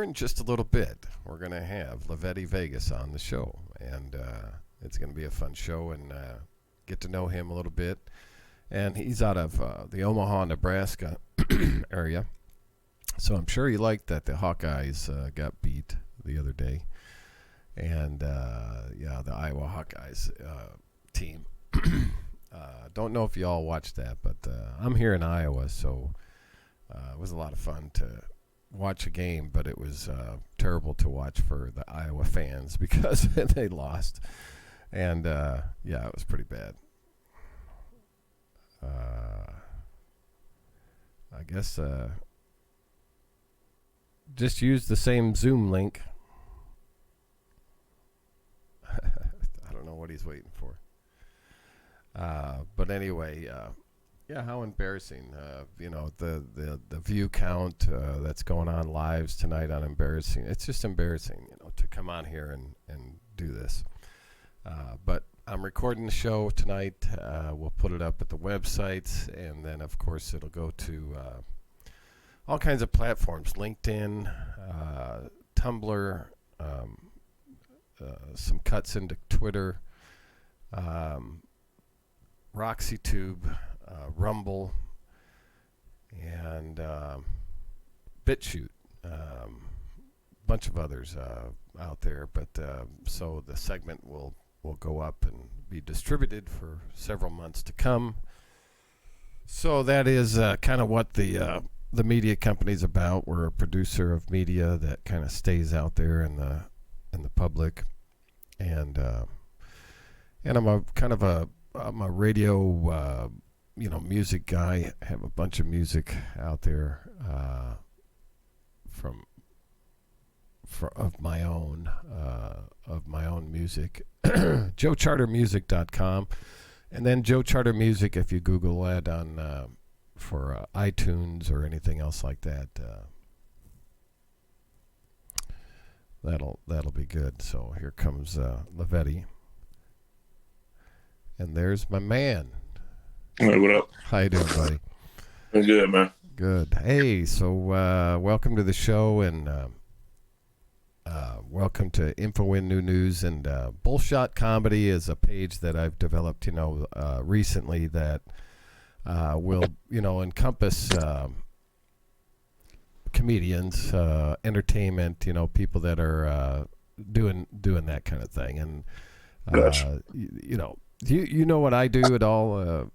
In just a little bit, we're going to have Lavetti Vegas on the show, and it's going to be a fun show and get to know him a little bit. And he's out of the Omaha, Nebraska area, so I'm sure he liked that the Hawkeyes got beat the other day, and the Iowa Hawkeyes team. Don't know if you all watched that, but I'm here in Iowa, so it was a lot of fun to watch a game, but it was terrible to watch for the Iowa fans because they lost, and it was pretty bad. I guess just use the same Zoom link. I don't know what he's waiting for, but anyway. How embarrassing. The view count that's going on lives tonight on embarrassing. It's just embarrassing, to come on here and do this. But I'm recording the show tonight. We'll put it up at the website, and then, of course, it'll go to all kinds of platforms, LinkedIn, Tumblr, some cuts into Twitter, RoxyTube, Rumble, and BitChute, bunch of others out there. But so the segment will go up and be distributed for several months to come. So that is kind of what the media company's about. We're a producer of media that kind of stays out there in the public, and I'm I'm a radio. Music guy. I have a bunch of music out there of my own music. JoeCharterMusic.com, and then Joe Charter Music if you Google that on for iTunes or anything else like that. That'll be good. So here comes Lavetti, and there's my man. Hey, what up? How you doing, buddy? I'm good, man. Good. Hey, so welcome to the show, and welcome to InfoWin New News. And Bullshot Comedy is a page that I've developed, recently that will, encompass comedians, entertainment, people that are doing that kind of thing. And Gotcha. you know what I do at all?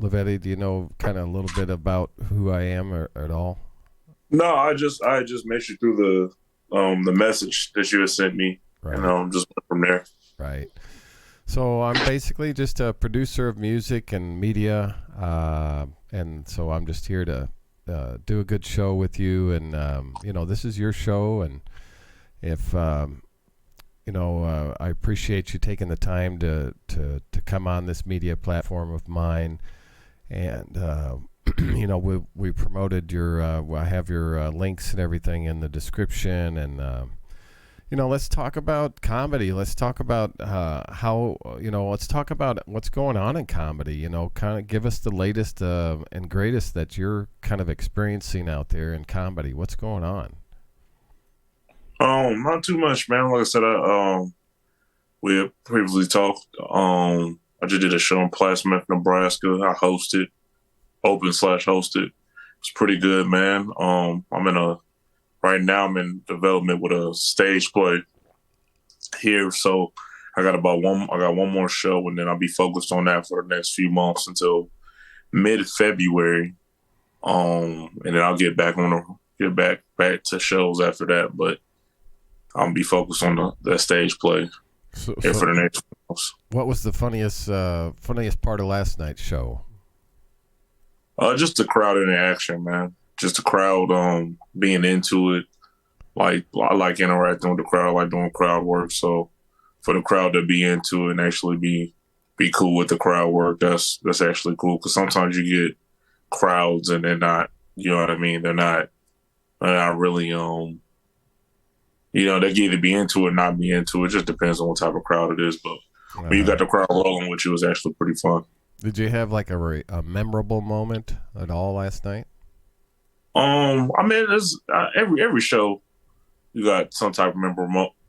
Lavetti, do you know kind of a little bit about who I am or at all? No, I just messaged through the message that you had sent me, Right. And just went from there. Right. So I'm basically just a producer of music and media, and so I'm just here to do a good show with you. And this is your show, and if I appreciate you taking the time to come on this media platform of mine. And we promoted your I have your links and everything in the description, and let's talk about comedy. Let's talk about let's talk about what's going on in comedy. Kind of give us the latest and greatest that you're kind of experiencing out there in comedy. What's going on? Not too much, man. Like I said, we had previously talked. I just did a show in Plattsmouth, Nebraska. I hosted, open/hosted. It's pretty good, man. Right now I'm in development with a stage play here. So I got one more show, and then I'll be focused on that for the next few months until mid-February. And then I'll get back back to shows after that. But I'll be focused on the stage play here for the next months. What was the funniest part of last night's show? Just the crowd interaction, man. Just the crowd being into it. Like, I like interacting with the crowd, I like doing crowd work. So for the crowd to be into it and actually be cool with the crowd work, that's actually cool. Because sometimes you get crowds and they're not, you know what I mean? They're not really, they can either be into it or not be into it. It just depends on what type of crowd it is. But when you got the crowd rolling, which was actually pretty fun. Did you have like a memorable moment at all last night? I mean, it's every show you got some type of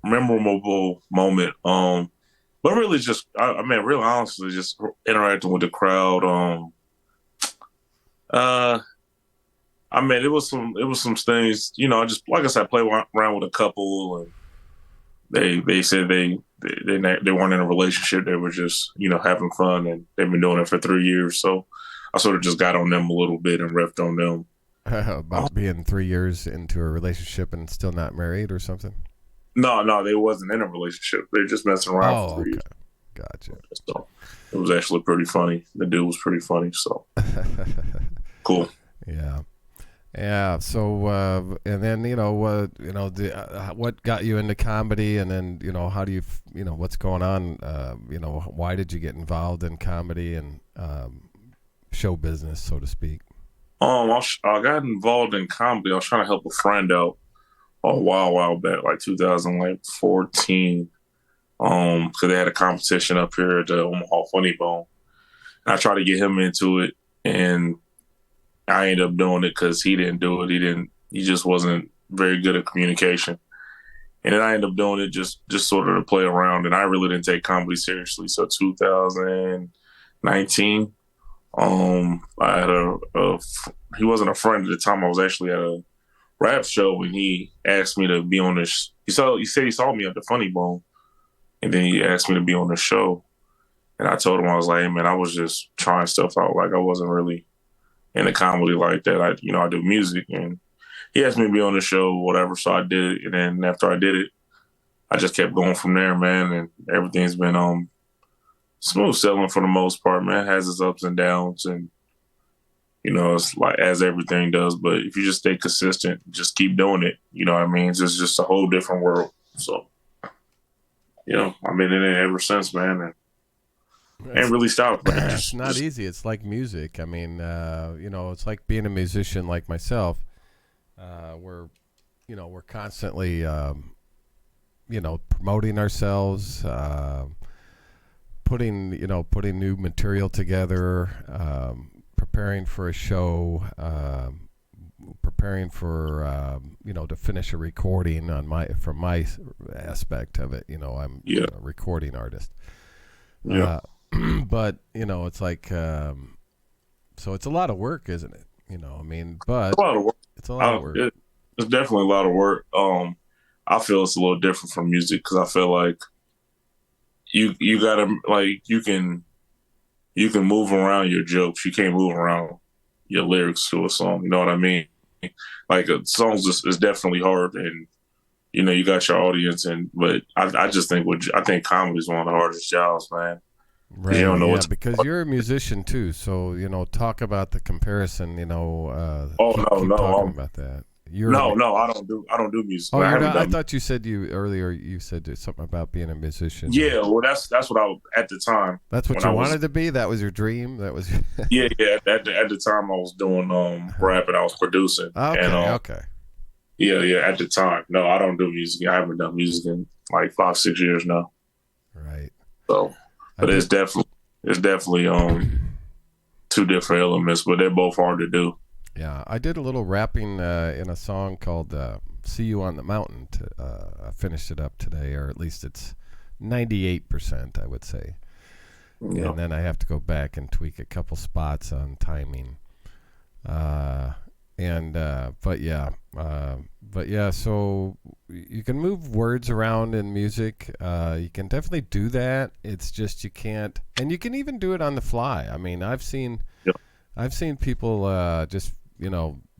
memorable moment. But really, just I mean, real honestly, just interacting with the crowd. Uh, I mean, it was some things. You know, just like I said, I played around with a couple, and they said they weren't in a relationship. They were just having fun, and they've been doing it for 3 years. So I sort of just got on them a little bit and riffed on them. About being 3 years into a relationship and still not married or something. No, they wasn't in a relationship. They just messing around for Oh, 3 years. okay, gotcha. So it was actually pretty funny. The dude was pretty funny. So cool. Yeah. Yeah. So, and then what got you into comedy, and then how do you what's going on? Why did you get involved in comedy and show business, so to speak? I got involved in comedy. I was trying to help a friend out a while back, like 2014. Because they had a competition up here at the Omaha FunnyBone. And I tried to get him into it, and I ended up doing it because he didn't do it. He just wasn't very good at communication. And then I ended up doing it just sort of to play around. And I really didn't take comedy seriously. So 2019, I had he wasn't a friend at the time. I was actually at a rap show, and he asked me to be on this. He said he saw me at the Funny Bone, and then he asked me to be on the show. And I told him, I was like, hey man, I was just trying stuff out. Like I wasn't really into comedy like that. I do music, and he asked me to be on the show, whatever. So I did it, and then after I did it, I just kept going from there, man. And everything's been smooth sailing for the most part, man. It has its ups and downs, and it's like as everything does. But if you just stay consistent, just keep doing it. You know what I mean? It's just a whole different world. So, I've been in it ever since, man. And ain't really stopped. It's not easy. It's like music. I mean, it's like being a musician like myself. We're constantly, promoting ourselves, putting new material together, preparing for a show, preparing for, to finish a recording from my aspect of it. I'm a recording artist. Yeah. But it's like so it's a lot of work, isn't it? I mean, but it's a lot of work. It's a lot of work. It's definitely a lot of work. I feel it's a little different from music because I feel like you gotta you can move around your jokes. You can't move around your lyrics to a song. You know what I mean? Like a song's is definitely hard, and you got your audience, but I just think I think comedy is one of the hardest jobs, man. Right. You don't know because you're a musician too, so talk about the comparison. Keep talking about that. No, I don't do music. Oh, I thought you said earlier. You said something about being a musician. Yeah, well, that's what I at the time. That's what you wanted to be. That was your dream. That was. yeah. At the time, I was doing rap and I was producing. Okay. And, okay. Yeah. At the time, no, I don't do music. I haven't done music in like 5-6 years now. Right. So. But it's definitely two different elements, but they're both hard to do. Yeah, I did a little rapping in a song called "See You on the Mountain." I finished it up today, or at least it's 98%, I would say. Yeah. And then I have to go back and tweak a couple spots on timing. But yeah, so you can move words around in music. You can definitely do that. It's just you can't, and you can even do it on the fly. I mean, I've seen people just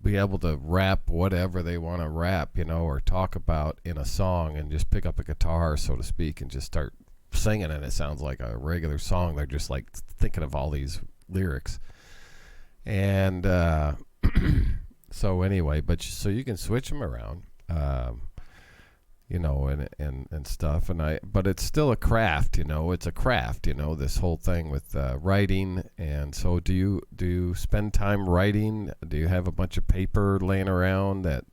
be able to rap whatever they want to rap, or talk about in a song, and just pick up a guitar, so to speak, and just start singing, and it sounds like a regular song. They're just like thinking of all these lyrics, and so anyway, so you can switch them around, and stuff, but it's still a craft, it's a craft, this whole thing with writing. And so do you spend time writing? Do you have a bunch of paper laying around that?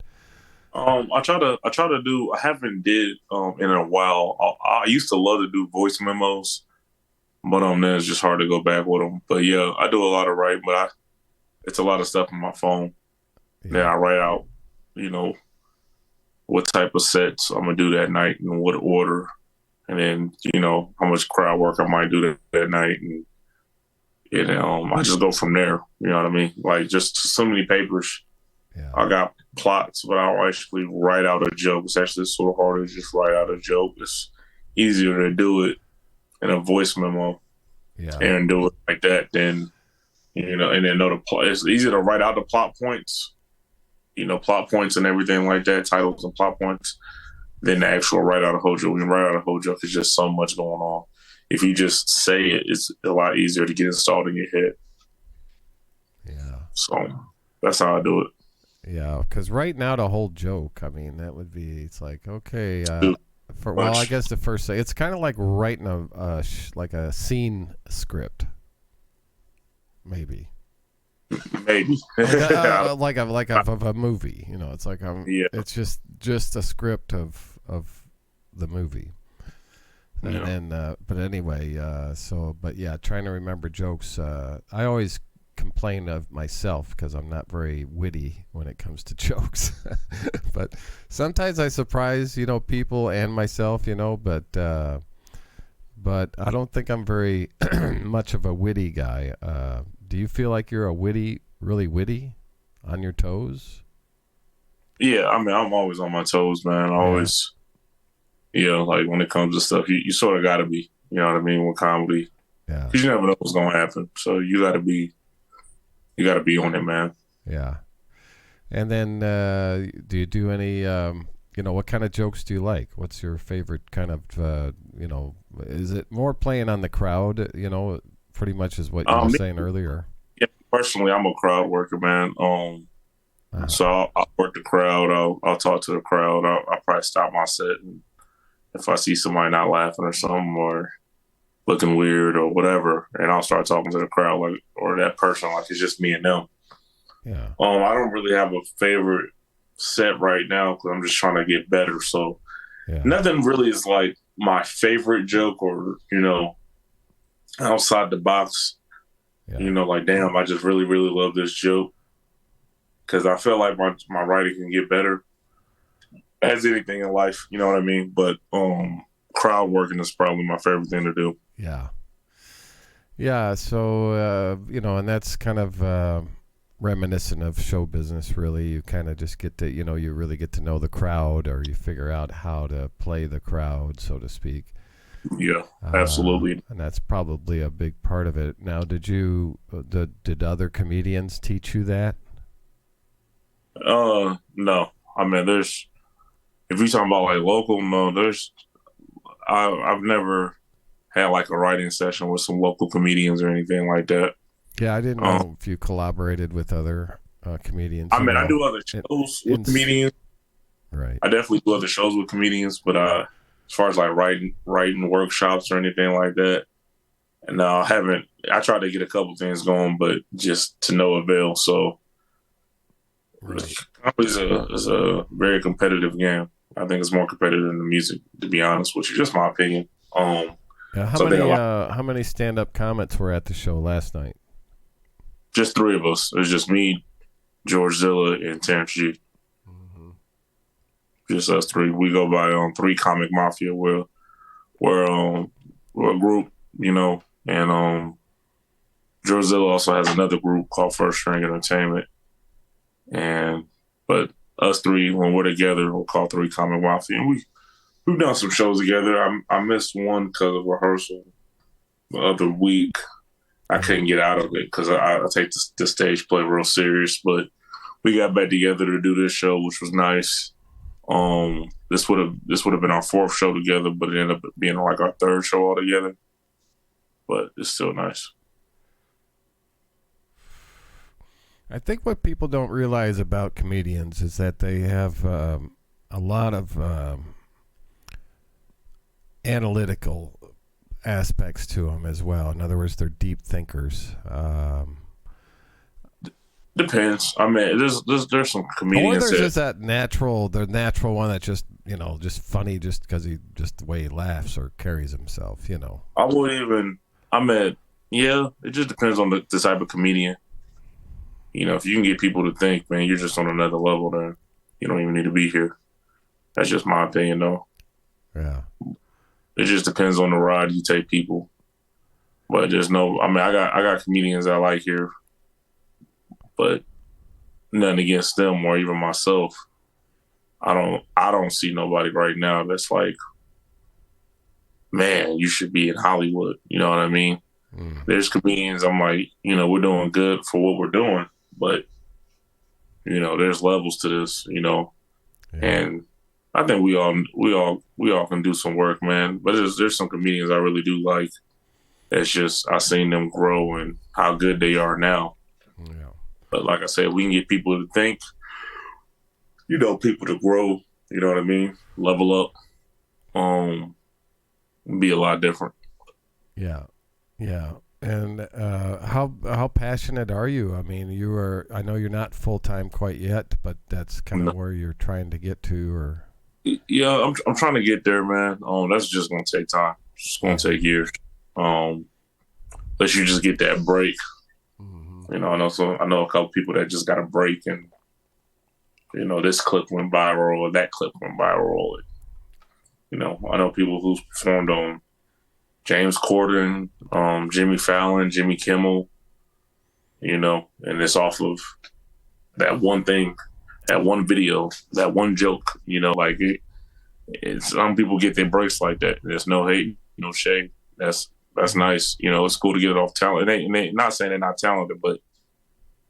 I try to do. I haven't did in a while. I used to love to do voice memos, but then it's just hard to go back with them. But yeah, I do a lot of writing, but it's a lot of stuff on my phone. Yeah, I write out, what type of sets I'm gonna do that night and what order, and then how much crowd work I might do that night, and I just go from there. You know what I mean? Like just so many papers. Yeah. I got plots, but I don't actually write out a joke. It's actually sort of harder to just write out a joke. It's easier to do it in a voice memo and do it like that than and then know the plot. It's easier to write out the plot points, plot points and everything like that, titles and plot points, than the actual write out a whole joke. When you write out a whole joke, there's just so much going on. If you just say it, it's a lot easier to get installed in your head. Yeah. So that's how I do it. Yeah, because writing out a whole joke, I mean, that would be, it's like, okay, I guess the first thing, it's kind of like writing a scene script, maybe. Maybe. like a movie, it's like, it's just a script of the movie. And then, but anyway, trying to remember jokes, I always complain of myself because I'm not very witty when it comes to jokes. But sometimes I surprise, people and myself, but I don't think I'm very much of a witty guy. Do you feel like you're really witty, on your toes? Yeah, I mean, I'm always on my toes, man. Always, like when it comes to stuff, you sort of got to be, you know what I mean, with comedy. Yeah. Because you never know what's going to happen. So you got to be on it, man. Yeah. And then do you do any, what kind of jokes do you like? What's your favorite kind of, is it more playing on the crowd, pretty much is what you were saying earlier? Yeah, personally, I'm a crowd worker, man. So I'll work the crowd. I'll talk to the crowd. I'll probably stop my set. And if I see somebody not laughing or something or looking weird or whatever, and I'll start talking to the crowd or that person like it's just me and them. Yeah. I don't really have a favorite set right now because I'm just trying to get better. So nothing really is like my favorite joke or outside the box. Yeah. Like damn, I just really really love this joke because I feel like my writing can get better as anything in life. You know what I mean? But crowd working is probably my favorite thing to do. Yeah. Yeah. So, and that's kind of reminiscent of show business, really. You kind of just get to, you really get to know the crowd, or you figure out how to play the crowd, so to speak. Yeah, absolutely. And that's probably a big part of it. Now, did other comedians teach you that? No. I mean, if you're talking about like local, no, I've never had like a writing session with some local comedians or anything like that. Yeah, I didn't know if you collaborated with other comedians. I mean, I do other shows with comedians. Right. I definitely do other shows with comedians, but as far as like writing workshops or anything like that, and I haven't. I tried to get a couple things going, but just to no avail. So, comedy is a very competitive game. I think it's more competitive than the music, to be honest with you. Just my opinion. How many stand-up comics were at the show last night? Just three of us. It was just me, George Zilla, and Terrence G. Mm-hmm. Just us three. We go by three Comic Mafia. We're a group, and George Zilla also has another group called First String Entertainment. But us three, when we're together, we'll call three Comic Mafia. And we've done some shows together. I missed one because of rehearsal the other week. I couldn't get out of it because I take the stage play real serious. But we got back together to do this show, which was nice. This would have been our fourth show together, but it ended up being like our third show all together. But it's still nice. I think what people don't realize about comedians is that they have a lot of analytical aspects to them as well. In other words, they're deep thinkers. Depends. I mean, there's some comedians. Or there's just the natural one that's just just funny just because the way he laughs or carries himself. I wouldn't even. I mean, yeah, it just depends on the type of comedian. If you can get people to think, man, you're just on another level, then you don't even need to be here. That's just my opinion, though. Yeah. It just depends on the ride you take people. But there's no, I mean, I got comedians I like here, but nothing against them or even myself. I don't see nobody right now that's like, man, you should be in Hollywood. You know what I mean? Mm. There's comedians I'm like, you know, we're doing good for what we're doing, but you know, there's levels to this, you know, Yeah. and I think we all can do some work, man. But there's some comedians I really do like. It's just I seen them grow and how good they are now. Yeah. But like I said, we can get people to think, you know, people to grow. You know what I mean? Level up. Be a lot different. Yeah. Yeah. And how passionate are you? I mean, I know you're not full time quite yet, but that's kind of where you're trying to get to, or yeah, I'm trying to get there, man. That's just gonna take time. It's gonna take years. Unless you just get that break. Mm-hmm. You know, I know a couple people that just got a break, and you know, this clip went viral or that clip went viral. You know, I know people who's performed on James Corden, Jimmy Fallon, Jimmy Kimmel. You know, and it's off of that one thing, that one video, that one joke. You know, like some people get their breaks like that. There's no hate, no shade. That's nice. You know, it's cool to get it off talent. They not saying they're not talented, but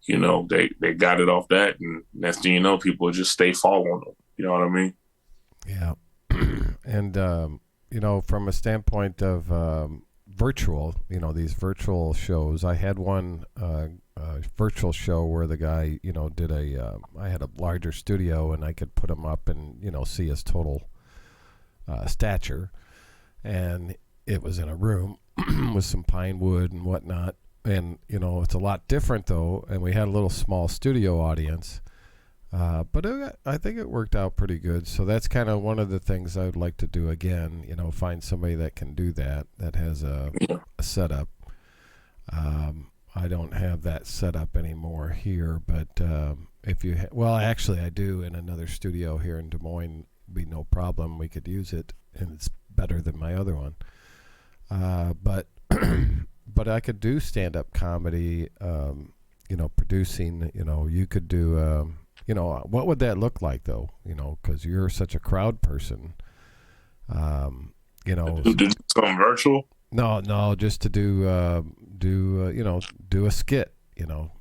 you know, they got it off that, and next thing you know, people just stay following them. You know what I mean? Yeah. And you know, from a standpoint of virtual, you know, these virtual shows, I had one virtual show where the guy, you know, did I had a larger studio and I could put him up and, you know, see his total stature, and it was in a room with some pine wood and whatnot. And, you know, it's a lot different, though, and we had a little small studio audience. But I think it worked out pretty good. So that's kind of one of the things I would like to do again, you know, find somebody that can do that has a setup. I don't have that set up anymore here, but if you well, actually I do in another studio here in Des Moines. Be no problem. We could use it, and it's better than my other one. But but I could do stand-up comedy, you know, producing, you know, you could do, you know, what would that look like, though? You know, because you're such a crowd person. You know. Do something virtual? No, just to do, you know, do a skit, you know.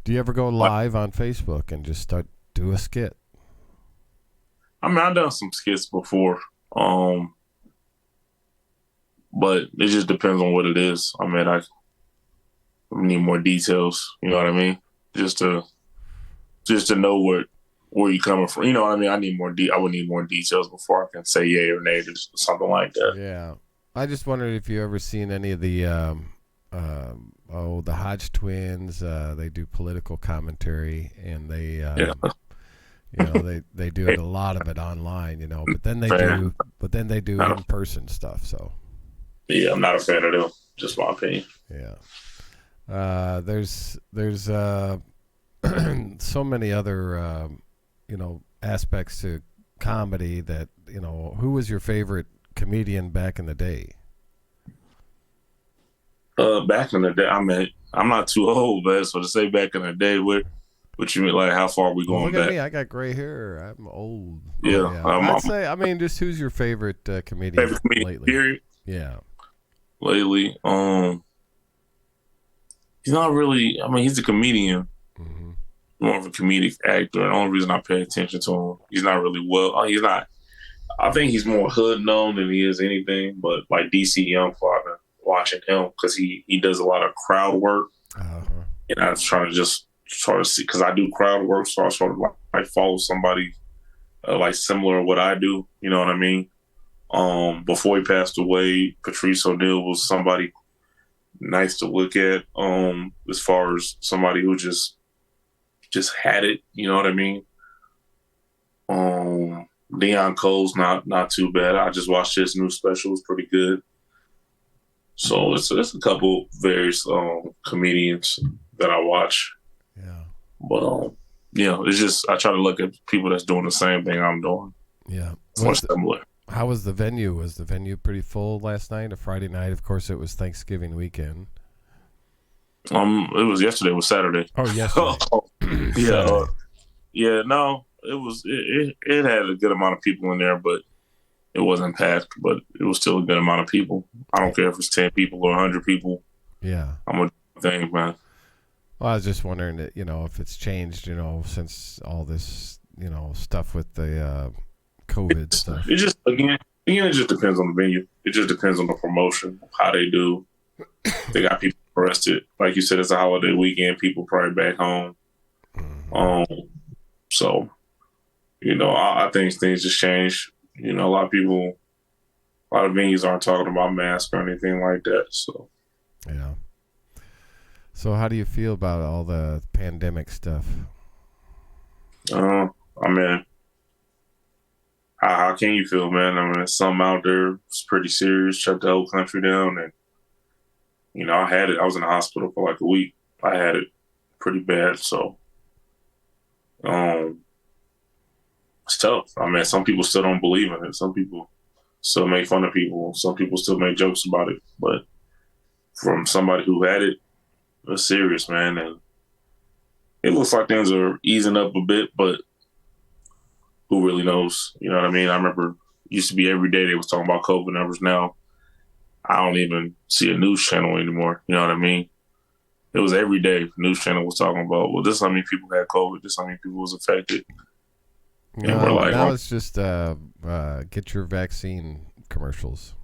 Do you ever go live on Facebook and just do a skit? I mean, I've done some skits before. But it just depends on what it is. I mean, I need more details. You know what I mean? Just to know where you're coming from. You know what I mean? I would need more details before I can say yay or nay or something like that. Yeah, I just wondered if you ever seen any of the the Hodge twins. They do political commentary, and they you know they do a lot of it online. You know, but then they do in person stuff. So. Yeah, I'm not a fan of them. Just my opinion. Yeah. There's so many other, you know, aspects to comedy that, you know, who was your favorite comedian back in the day? Back in the day, I mean, I'm not too old, man. So to say back in the day, what you mean, like how far are we going look back? At me, I got gray hair. I'm old. Yeah. I'd say, I mean, just who's your favorite comedian lately? Period. Yeah. Lately, he's not really. I mean, he's a comedian, more of a comedic actor. And the only reason I pay attention to him, he's not really he's not. I think he's more hood known than he is anything. But like DC Young, I've been watching him because he does a lot of crowd work, and I was trying to just sort of see because I do crowd work, so I sort of like follow somebody like similar to what I do. You know what I mean? Before he passed away, Patrice O'Neal was somebody nice to look at. As far as somebody who just had it, you know what I mean. Deion Cole's not too bad. I just watched his new special; it's pretty good. So it's a couple various comedians that I watch. Yeah. But it's just I try to look at people that's doing the same thing I'm doing. Yeah. It's much similar. How was the venue? Was the venue pretty full last night? A Friday night, of course. It was Thanksgiving weekend. It was yesterday. It was Saturday. Oh, yesterday. Yeah. Saturday. Yeah. No, it had a good amount of people in there, but it wasn't packed. But it was still a good amount of people. I don't care if it's 10 people or 100 people. Yeah. I'm a thing, man. Well, I was just wondering that, if it's changed, since all this, stuff with the COVID stuff. It just again, it just depends on the venue. It just depends on the promotion, how they do. They got people arrested. Like you said, it's a holiday weekend. People probably back home. So, I think things just change. A lot of venues aren't talking about masks or anything like that. So, yeah. So how do you feel about all the pandemic stuff? I mean, how can you feel, man? I mean, something out there was pretty serious, shut the whole country down. And, I had it. I was in the hospital for like a week. I had it pretty bad. So, it's tough. I mean, some people still don't believe in it. Some people still make fun of people. Some people still make jokes about it. But from somebody who had it, it's serious, man. And it looks like things are easing up a bit, but who really knows? You know what I mean? I remember it used to be every day they was talking about COVID numbers. Now I don't even see a news channel anymore. You know what I mean? It was every day the news channel was talking about, well, this is how many people had COVID. This is how many people was affected. And we're like, now it's just get your vaccine commercials.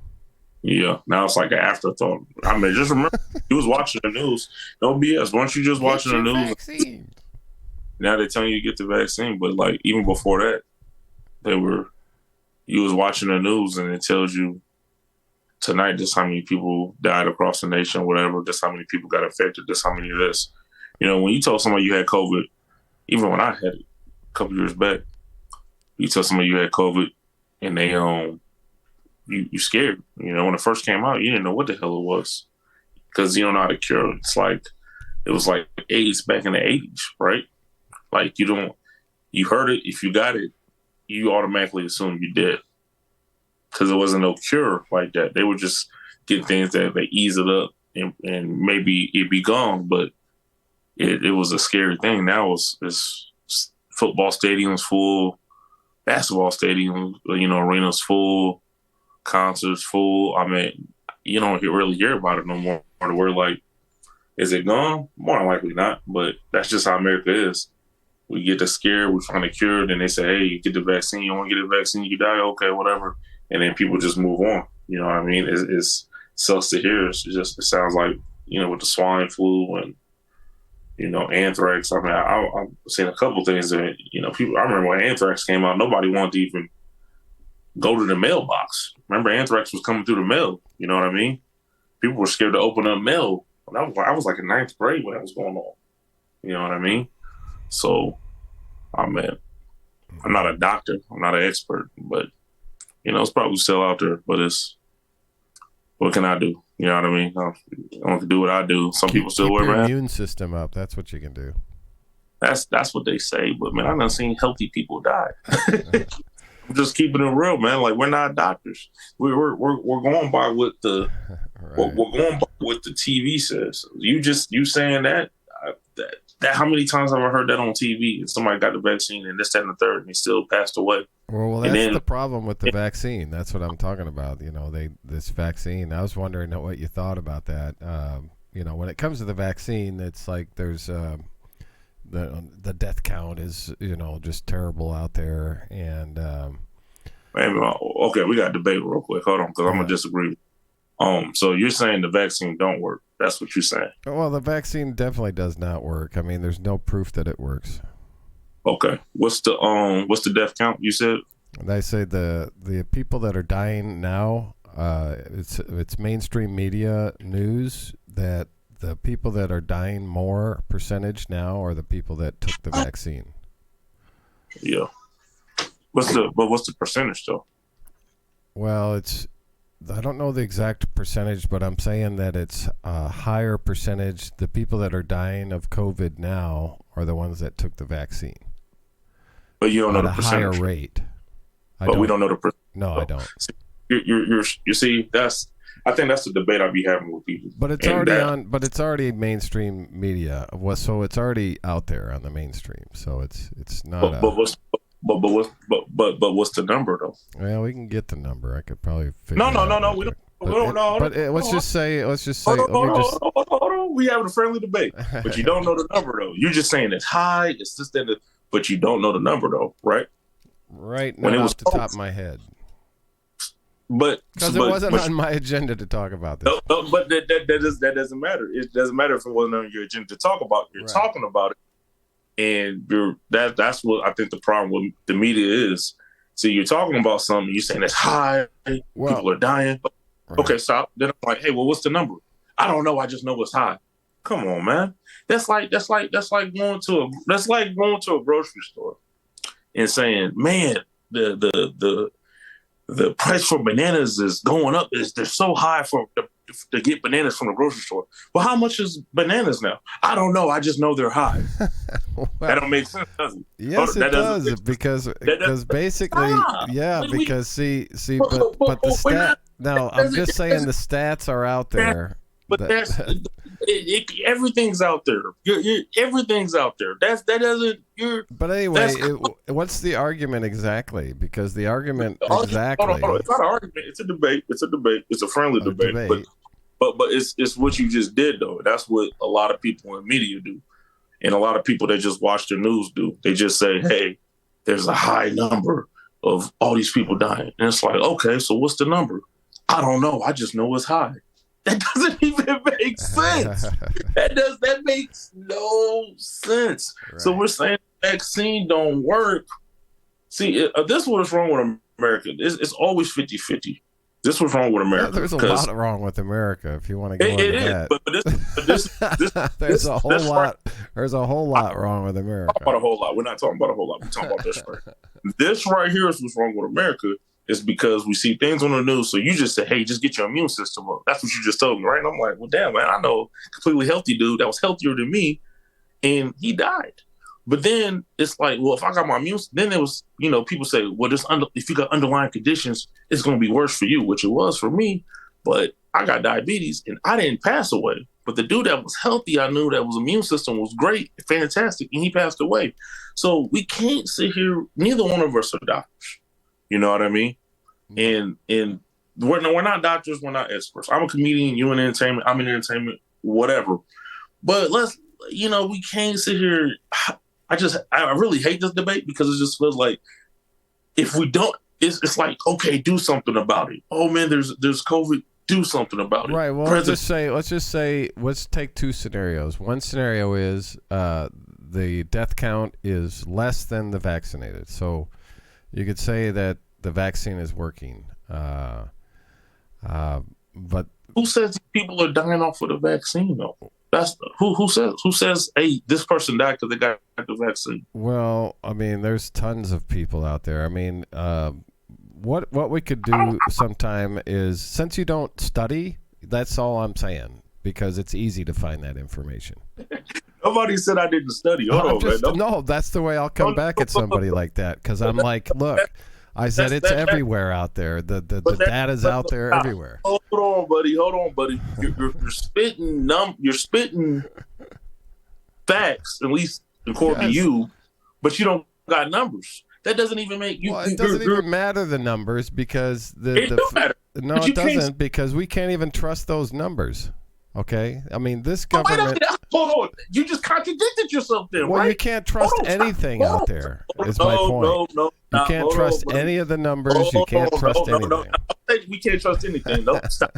Yeah, now it's like an afterthought. I mean, just remember, you was watching the news. No BS. Once you just watching the news, vaccine. Now they're telling you to get the vaccine. But like even before that, you was watching the news and it tells you tonight just how many people died across the nation, whatever. Just how many people got affected. Just how many of this. When you told somebody you had COVID, even when I had it a couple years back, you tell somebody you had COVID and they you scared. When it first came out, you didn't know what the hell it was because you don't know how to cure it. It's like it was like AIDS back in the 80s, right? Like you heard it. If you got it, you automatically assume you're dead because there wasn't no cure like that. They would just get things that they ease it up and maybe it'd be gone, but it was a scary thing. Now it's football stadiums full, basketball stadiums, arenas full, concerts full. I mean, you don't really hear about it no more. We're like, is it gone? More than likely not, but that's just how America is. We get scared, we find a cure, then they say, hey, get the vaccine. You want to get the vaccine, you die, okay, whatever. And then people just move on. You know what I mean? It sucks to hear. It sounds like, with the swine flu and, anthrax. I mean, I've seen a couple things that, people, I remember when anthrax came out, nobody wanted to even go to the mailbox. Remember, anthrax was coming through the mail. You know what I mean? People were scared to open up mail. I was like in 9th grade when that was going on. You know what I mean? So, I'm not a doctor. I'm not an expert, but it's probably still out there. But what can I do? You know what I mean? I want to do what I do. Some people still wear masks. Keep your immune system up. That's what you can do. That's what they say. But man, I've done seen healthy people die. I'm just keeping it real, man. Like we're not doctors. We're going by what the we're going by what the TV says. You saying that how many times have I heard that on TV? And somebody got the vaccine and this, that, and the third, and he still passed away. Well, that's the problem with the vaccine. That's what I'm talking about. This vaccine. I was wondering what you thought about that. When it comes to the vaccine, it's like there's the death count is just terrible out there, and okay, we got to debate real quick. Hold on, because I'm gonna disagree. So you're saying the vaccine don't work? That's what you're saying? Well, the vaccine definitely does not work. I mean, there's no proof that it works. Okay, what's the death count you said? They say the people that are dying now. It's mainstream media news that the people that are dying more percentage now are the people that took the vaccine. Yeah. What's the percentage though? Well, it's I don't know the exact percentage, but I'm saying that it's a higher percentage. The people that are dying of COVID now are the ones that took the vaccine. But you don't know at the a percentage. higher rate. We don't know the percentage. No, I don't. You see, I think that's the debate I be having with people. But it's already mainstream media. So it's already out there on the mainstream. So it's not. But what's the number though? Well, we can get the number. I could probably figure. No. We don't. But let's just say. Hold on. We having a friendly debate, but you don't know the number though. You're just saying it's high. It's this, that, but you don't know the number though, right? Right. Not off the top of my head. But because it wasn't on my agenda to talk about this. No, but that doesn't matter. It doesn't matter if it wasn't on your agenda to talk about. You're talking about it, and that's what I think the problem with the media is. See, you're talking about something. You're saying it's high. People are dying. Right. Okay, stop. Then I'm like, hey, well, what's the number? I don't know. I just know it's high. Come on, man. That's like going to a grocery store and saying, man, the price for bananas is going up. They're so high to get bananas from the grocery store. Well, how much is bananas now? I don't know. I just know they're high. That don't make sense, does it? Yes, it does. Because basically, because see, but the stat. No, I'm just saying the stats are out there. But everything's out there. Everything's out there. That doesn't. But anyway, what's the argument exactly? Because the argument exactly. Hold on. It's not an argument. It's a debate. It's a friendly debate. But it's what you just did though. That's what a lot of people in media do, and a lot of people that just watch the news do. They just say, "Hey, there's a high number of all these people dying," and it's like, okay, so what's the number? I don't know. I just know it's high. That doesn't even make sense. That makes no sense. Right. So we're saying the vaccine don't work. See, this is what's wrong with America. It's always 50-50. This was wrong with America. There's a lot wrong with America if you want to go into that. There's a whole lot wrong with America. About a whole lot. We're not talking about a whole lot. We're talking about this right. This right here is what's wrong with America. Is because we see things on the news. So you just say, hey, just get your immune system up. That's what you just told me, right? And I'm like, well, damn, man, I know a completely healthy dude that was healthier than me, and he died. But then it's like, well, if I got my immune system, then there was, people say, well, if you got underlying conditions, it's going to be worse for you, which it was for me. But I got diabetes, and I didn't pass away. But the dude that was healthy, I knew that his immune system was great, fantastic, and he passed away. So we can't sit here, neither one of us are doctors. You know what I mean? And we're not doctors, we're not experts. I'm a comedian, you in entertainment, I'm in entertainment, whatever. But we can't sit here. I really hate this debate because it just feels like if we don't, it's like, okay, do something about it. Oh man, there's COVID, do something about it. Right. Well, let's take two scenarios. One scenario is the death count is less than the vaccinated. So you could say that the vaccine is working, but who says people are dying off of the vaccine though? That's who says, hey, this person died because they got the vaccine. Well, I mean, there's tons of people out there. I mean, what we could do sometime is, since you don't study, that's all I'm saying, because it's easy to find that information. Nobody said I didn't study. Hold on, man. No, that's the way I'll come back at somebody like that, because I'm like, look, I said it's everywhere out there. The data's out there everywhere. Hold on, buddy. You're spitting facts, at least according to you, but you don't got numbers. That doesn't even make you. Well, it doesn't even matter, the numbers, because it don't matter. No, it doesn't, because we can't even trust those numbers. Okay, I mean, this government. Hold on, you just contradicted yourself there. Well, right? You can't trust anything out there. Is my point. No. You can't trust any of the numbers. You can't trust anything. No. We can't trust anything. No, stop.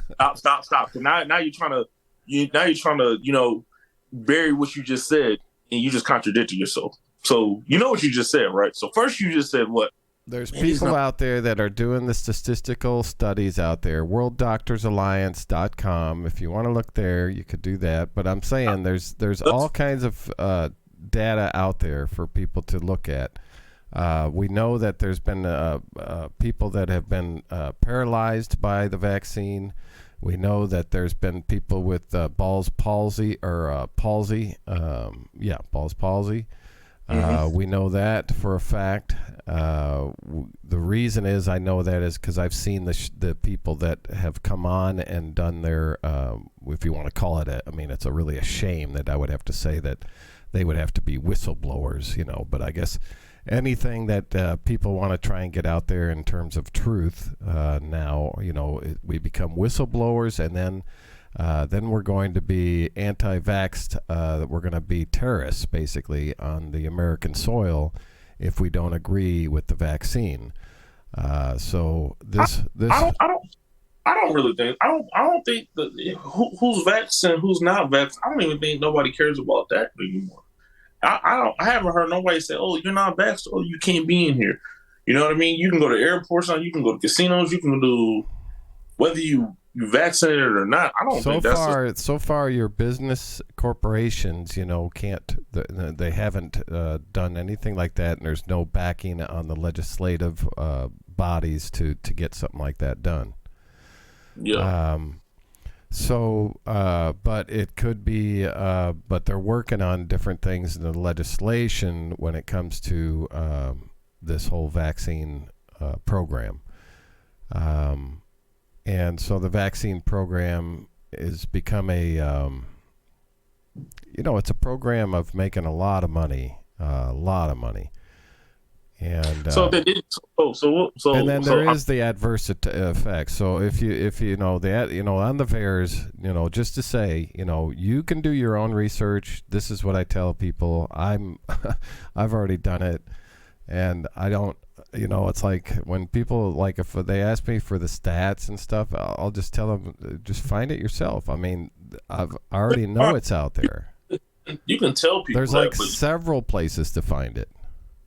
Now you're trying to, bury what you just said, and you just contradicted yourself. So you know what you just said, right? So first you just said what? There's people out there that are doing the statistical studies out there. WorldDoctorsAlliance.com. If you want to look there, you could do that. But I'm saying there's all kinds of data out there for people to look at. We know that there's been people that have been paralyzed by the vaccine. We know that there's been people with Ball's palsy or palsy. Ball's palsy. We know that for a fact. The reason is I know that is because I've seen the people that have come on and done their, if you want to call it it's really a shame that I would have to say that they would have to be whistleblowers, but I guess anything that people want to try and get out there in terms of truth now, we become whistleblowers, and then we're going to be anti-vaxxed. We're going to be terrorists, basically, on the American soil if we don't agree with the vaccine. So this. I don't really think. I don't think that who's vaxxed and who's not vaxxed. I don't even think nobody cares about that anymore. I haven't heard nobody say, "Oh, you're not vaxxed. Oh, you can't be in here." You know what I mean? You can go to airports now. You can go to casinos. You can do whether you vaccinated or not. I don't think that's so far your business corporations, can't. They haven't done anything like that, and there's no backing on the legislative bodies to get something like that done. Yeah. But it could be, but they're working on different things in the legislation when it comes to this whole vaccine program. And so the vaccine program has become it's a program of making a lot of money. And so they did. And then there is the adverse effects. So if you know that on the VAERS, just to say, you can do your own research. This is what I tell people. I've already done it, and I don't. It's like when people if they ask me for the stats and stuff, I'll just tell them just find it yourself. I already know it's out there. You can tell people. There's several places to find it.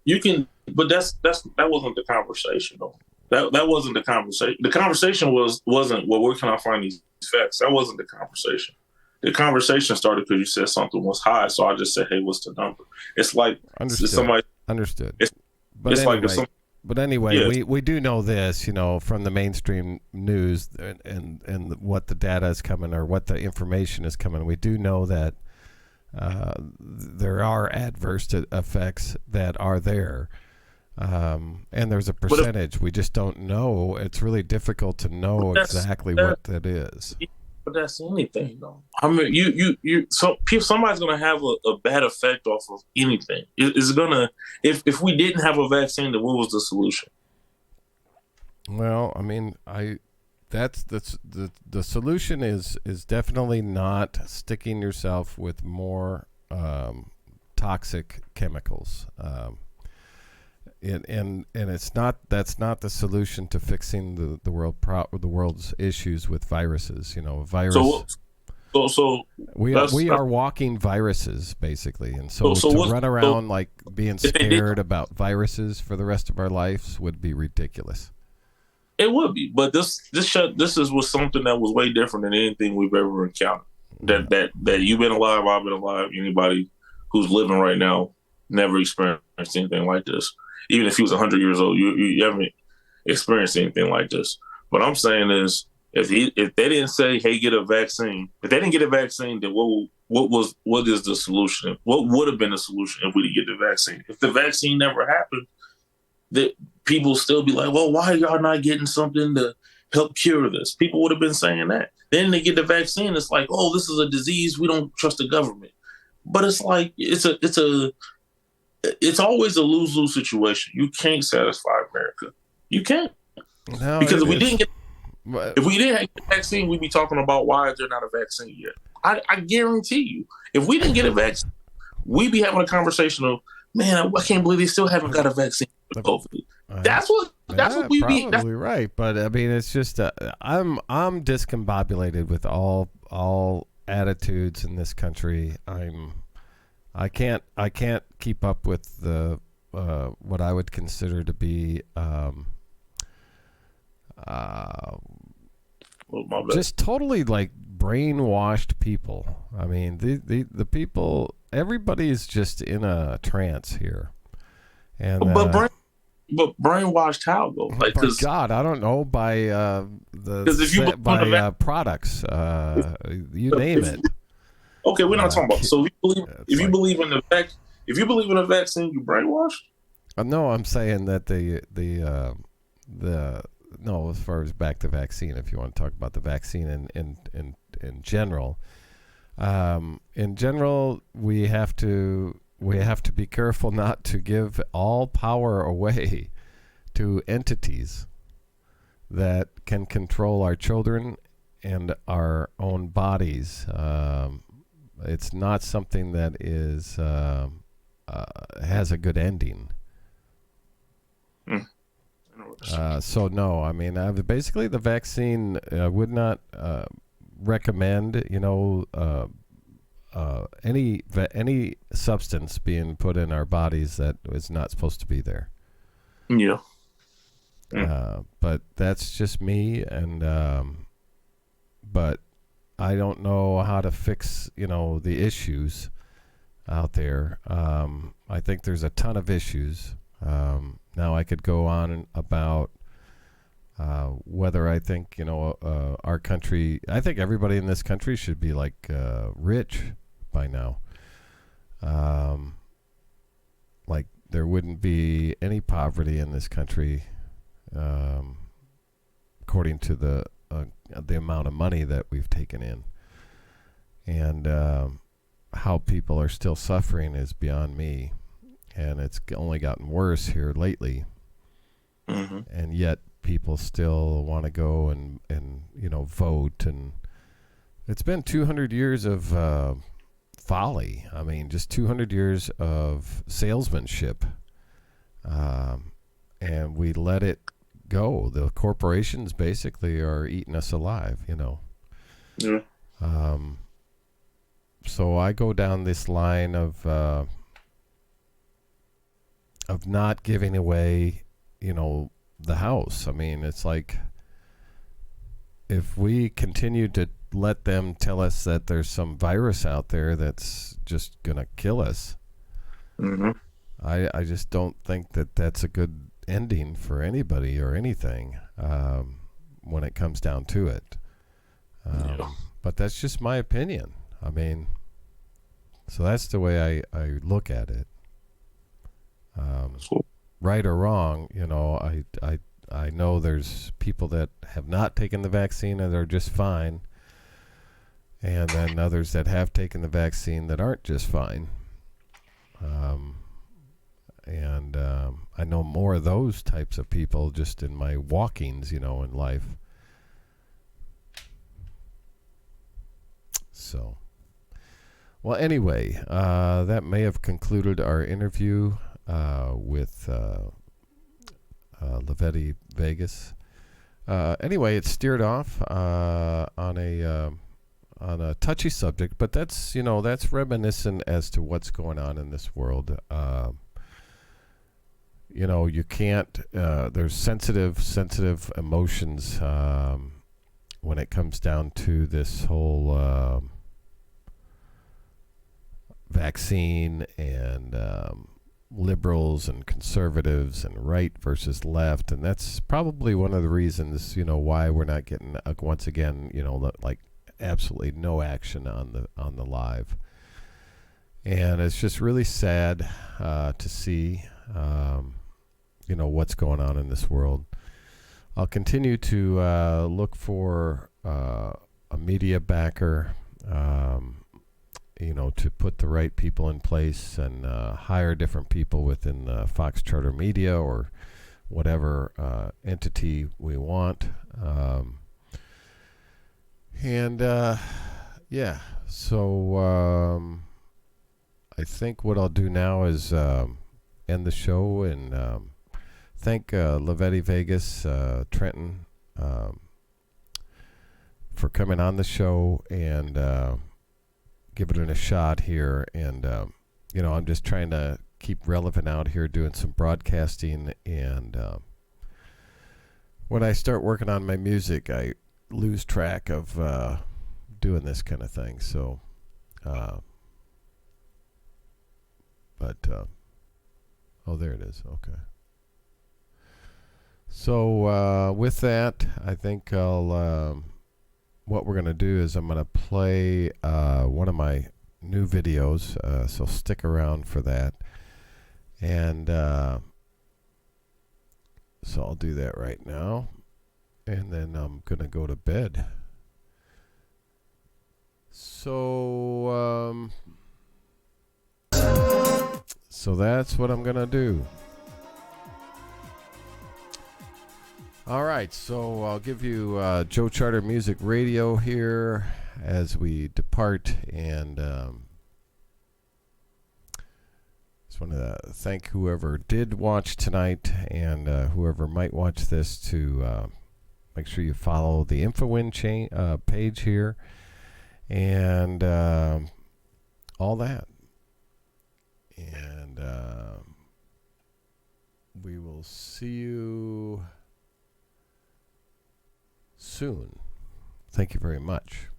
You can. But that wasn't the conversation though. That wasn't the conversation. The conversation wasn't where can I find these facts? That wasn't the conversation. The conversation started because you said something was high, so I just said, "Hey, what's the number?" It's like Understood. Understood. But anyway, we do know this, from the mainstream news and what the data is coming or what the information is coming. We do know that there are adverse effects that are there. And there's a percentage. We just don't know. It's really difficult to know exactly what that is. But that's anything, though. Somebody's gonna have a bad effect off of anything. It's gonna if we didn't have a vaccine, then what was the solution? Well, that's the solution is definitely not sticking yourself with more toxic chemicals. And that's not the solution to fixing the world's issues with viruses. We are walking viruses basically, and so to run around like being scared about viruses for the rest of our lives would be ridiculous. It would be, but this was something that was way different than anything we've ever encountered. That you've been alive, I've been alive. Anybody who's living right now never experienced anything like this. Even if he was 100 years old, you haven't experienced anything like this. What I'm saying is, if they didn't say, "Hey, get a vaccine," if they didn't get a vaccine, then what is the solution? What would have been the solution if we didn't get the vaccine? If the vaccine never happened, that people still be like, "Well, why are y'all not getting something to help cure this?" People would have been saying that. Then they get the vaccine, it's like, "Oh, this is a disease. We don't trust the government." But it's like it's always a lose-lose situation. You can't satisfy America. You can't. No, because if we didn't get the vaccine, we'd be talking about why is there not a vaccine yet. I guarantee you, if we didn't get a vaccine, we'd be having a conversation of, man, I can't believe they still haven't got a vaccine for COVID. That's what we be. Probably right, but it's just I'm discombobulated with all attitudes in this country. I can't keep up with the what I would consider to be just totally like brainwashed people. The people, everybody is just in a trance here, And but brainwashed how though? Like, by God, I don't know, by if you believe in the products, you name if, it. okay, we're not talking about. So if you like, believe in the vaccine, you brainwashed. no, I'm saying that no, as far as back to vaccine, if you want to talk about the vaccine in general, we have to be careful not to give all power away to entities that can control our children and our own bodies. It's not something that is has a good ending. So no, I mean, basically the vaccine would not recommend, any substance being put in our bodies that is not supposed to be there. Yeah. But that's just me, and but I don't know how to fix, the issues out there. I think there's a ton of issues. Now I could go on about whether I think, our country, I think everybody in this country should be like rich by now. Like there wouldn't be any poverty in this country, according to the amount of money that we've taken in. And how people are still suffering is beyond me. And it's only gotten worse here lately. Mm-hmm. And yet people still want to go and vote. And it's been 200 years of folly. I mean, just 200 years of salesmanship. And we let it go. The corporations basically are eating us alive, Yeah. So I go down this line of not giving away, the house. I mean, it's like if we continue to let them tell us that there's some virus out there that's just going to kill us, Mm-hmm. I just don't think that that's a good ending for anybody or anything when it comes down to it. But that's just my opinion. I mean, so that's the way I look at it. Cool. Right or wrong, I know there's people that have not taken the vaccine and are just fine, and then others that have taken the vaccine that aren't just fine. And I know more of those types of people just in my walkings, in life. So, well, anyway, that may have concluded our interview with Lavetti Vegas. Anyway, it steered off on a touchy subject, but that's reminiscent as to what's going on in this world. You can't. There's sensitive emotions when it comes down to this whole vaccine and liberals and conservatives and right versus left, and that's probably one of the reasons why we're not getting once again like absolutely no action on the live. And it's just really sad to see what's going on in this world. I'll continue to look for a media backer, to put the right people in place and hire different people within Fox Charter Media or whatever entity we want. So I think what I'll do now is end the show and thank Lavetti Vegas, Trenton, for coming on the show and giving it a shot here. And, I'm just trying to keep relevant out here doing some broadcasting. And when I start working on my music, I lose track of doing this kind of thing. So, but Oh, there it is. Okay. So with that, I think I'll. What we're gonna do is I'm gonna play one of my new videos. So stick around for that. And so I'll do that right now, and then I'm gonna go to bed. So so that's what I'm gonna do. All right, so I'll give you Joe Charter Music Radio here as we depart, and just want to thank whoever did watch tonight, and whoever might watch this, to make sure you follow the InfoWin page here, and all that. And we will see you soon. Thank you very much.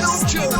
future.